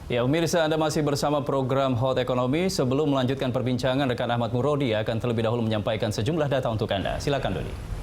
Ya, pemirsa, Anda masih bersama program Hot Ekonomi. Sebelum melanjutkan perbincangan, rekan Ahmad Murodi akan terlebih dahulu menyampaikan sejumlah data untuk Anda. Silakan, Dodi.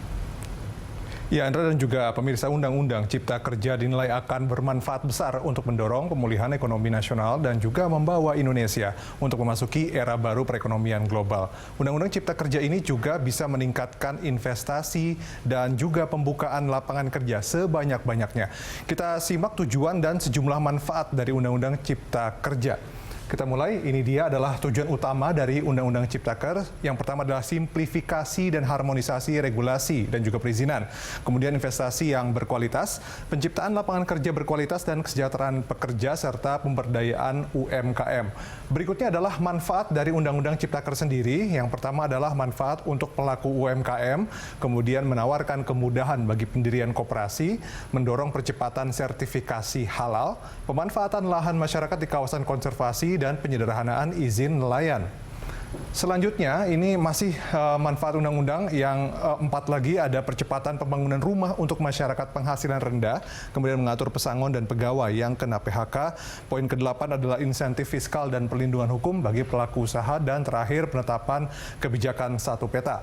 Ya, Andra dan juga pemirsa, Undang-Undang Cipta Kerja dinilai akan bermanfaat besar untuk mendorong pemulihan ekonomi nasional dan juga membawa Indonesia untuk memasuki era baru perekonomian global. Undang-Undang Cipta Kerja ini juga bisa meningkatkan investasi dan juga pembukaan lapangan kerja sebanyak-banyaknya. Kita simak tujuan dan sejumlah manfaat dari Undang-Undang Cipta Kerja. Kita mulai, ini dia adalah tujuan utama dari Undang-Undang Ciptaker. Yang pertama adalah simplifikasi dan harmonisasi regulasi dan juga perizinan. Kemudian investasi yang berkualitas, penciptaan lapangan kerja berkualitas dan kesejahteraan pekerja, serta pemberdayaan UMKM. Berikutnya adalah manfaat dari Undang-Undang Ciptaker sendiri. Yang pertama adalah manfaat untuk pelaku UMKM, kemudian menawarkan kemudahan bagi pendirian koperasi, mendorong percepatan sertifikasi halal, pemanfaatan lahan masyarakat di kawasan konservasi, dan penyederhanaan izin nelayan. Selanjutnya, ini masih manfaat undang-undang yang 4 lagi, ada percepatan pembangunan rumah untuk masyarakat penghasilan rendah, kemudian mengatur pesangon dan pegawai yang kena PHK. Poin ke-8 adalah insentif fiskal dan perlindungan hukum bagi pelaku usaha, dan terakhir penetapan kebijakan satu peta.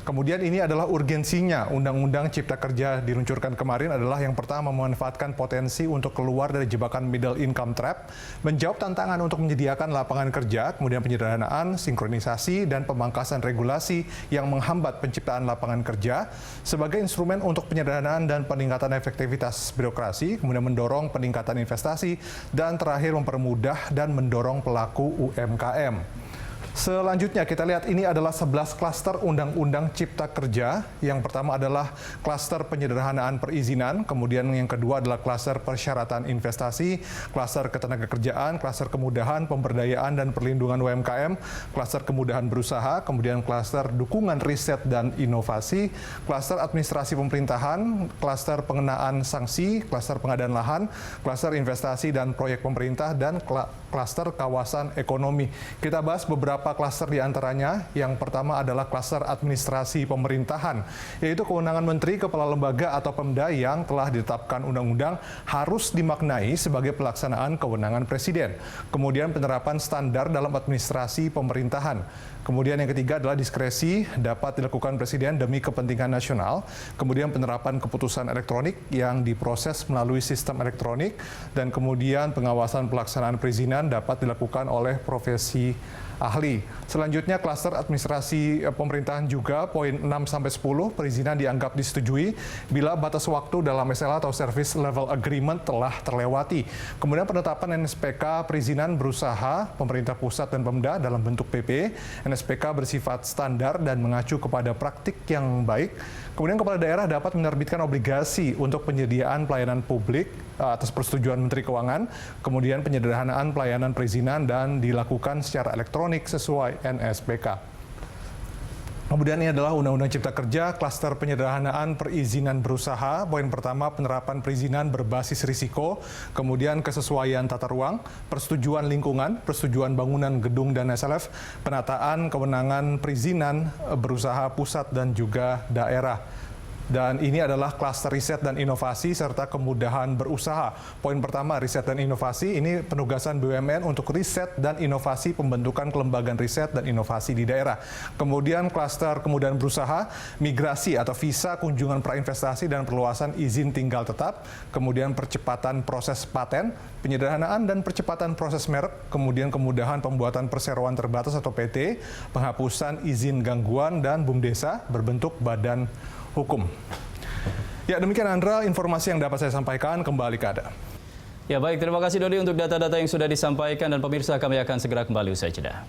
Kemudian ini adalah urgensinya Undang-Undang Cipta Kerja diluncurkan kemarin adalah yang pertama memanfaatkan potensi untuk keluar dari jebakan middle income trap, menjawab tantangan untuk menyediakan lapangan kerja, kemudian penyederhanaan, sinkronisasi, dan pemangkasan regulasi yang menghambat penciptaan lapangan kerja sebagai instrumen untuk penyederhanaan dan peningkatan efektivitas birokrasi, kemudian mendorong peningkatan investasi, dan terakhir mempermudah dan mendorong pelaku UMKM. Selanjutnya kita lihat ini adalah 11 klaster Undang-Undang Cipta Kerja. Yang pertama adalah klaster penyederhanaan perizinan, kemudian yang kedua adalah klaster persyaratan investasi, klaster ketenagakerjaan, klaster kemudahan, pemberdayaan dan perlindungan UMKM, klaster kemudahan berusaha, kemudian klaster dukungan riset dan inovasi, klaster administrasi pemerintahan, klaster pengenaan sanksi, klaster pengadaan lahan, klaster investasi dan proyek pemerintah, dan klaster kawasan ekonomi. Kita bahas beberapa klaster di antaranya. Yang pertama adalah klaster administrasi pemerintahan, yaitu kewenangan menteri, kepala lembaga atau Pemda yang telah ditetapkan undang-undang harus dimaknai sebagai pelaksanaan kewenangan presiden. Kemudian penerapan standar dalam administrasi pemerintahan. Kemudian yang ketiga adalah diskresi dapat dilakukan presiden demi kepentingan nasional. Kemudian penerapan keputusan elektronik yang diproses melalui sistem elektronik. Dan kemudian pengawasan pelaksanaan perizinan dapat dilakukan oleh profesi ahli. Selanjutnya klaster administrasi pemerintahan juga, poin 6-10, perizinan dianggap disetujui bila batas waktu dalam SLA atau Service Level Agreement telah terlewati. Kemudian penetapan NSPK perizinan berusaha pemerintah pusat dan Pemda dalam bentuk PP. NSPK bersifat standar dan mengacu kepada praktik yang baik. Kemudian kepala daerah dapat menerbitkan obligasi untuk penyediaan pelayanan publik atas persetujuan Menteri Keuangan. Kemudian penyederhanaan pelayanan perizinan dan dilakukan secara elektronik sesuai NSPK. Kemudian ini adalah Undang-Undang Cipta Kerja, klaster penyederhanaan perizinan berusaha. Poin pertama, penerapan perizinan berbasis risiko, kemudian kesesuaian tata ruang, persetujuan lingkungan, persetujuan bangunan gedung dan SLF, penataan kewenangan perizinan berusaha pusat dan juga daerah. Dan ini adalah klaster riset dan inovasi serta kemudahan berusaha. Poin pertama, riset dan inovasi, ini penugasan BUMN untuk riset dan inovasi pembentukan kelembagaan riset dan inovasi di daerah. Kemudian klaster kemudahan berusaha, migrasi atau visa kunjungan prainvestasi dan perluasan izin tinggal tetap. Kemudian percepatan proses paten, penyederhanaan dan percepatan proses merek. Kemudian kemudahan pembuatan perseroan terbatas atau PT, penghapusan izin gangguan, dan BUMDesa berbentuk badan hukum. Ya, demikian Andra informasi yang dapat saya sampaikan. Kembali ke Anda. Ya baik, terima kasih Dodi untuk data-data yang sudah disampaikan, dan pemirsa kami akan segera kembali usai jeda.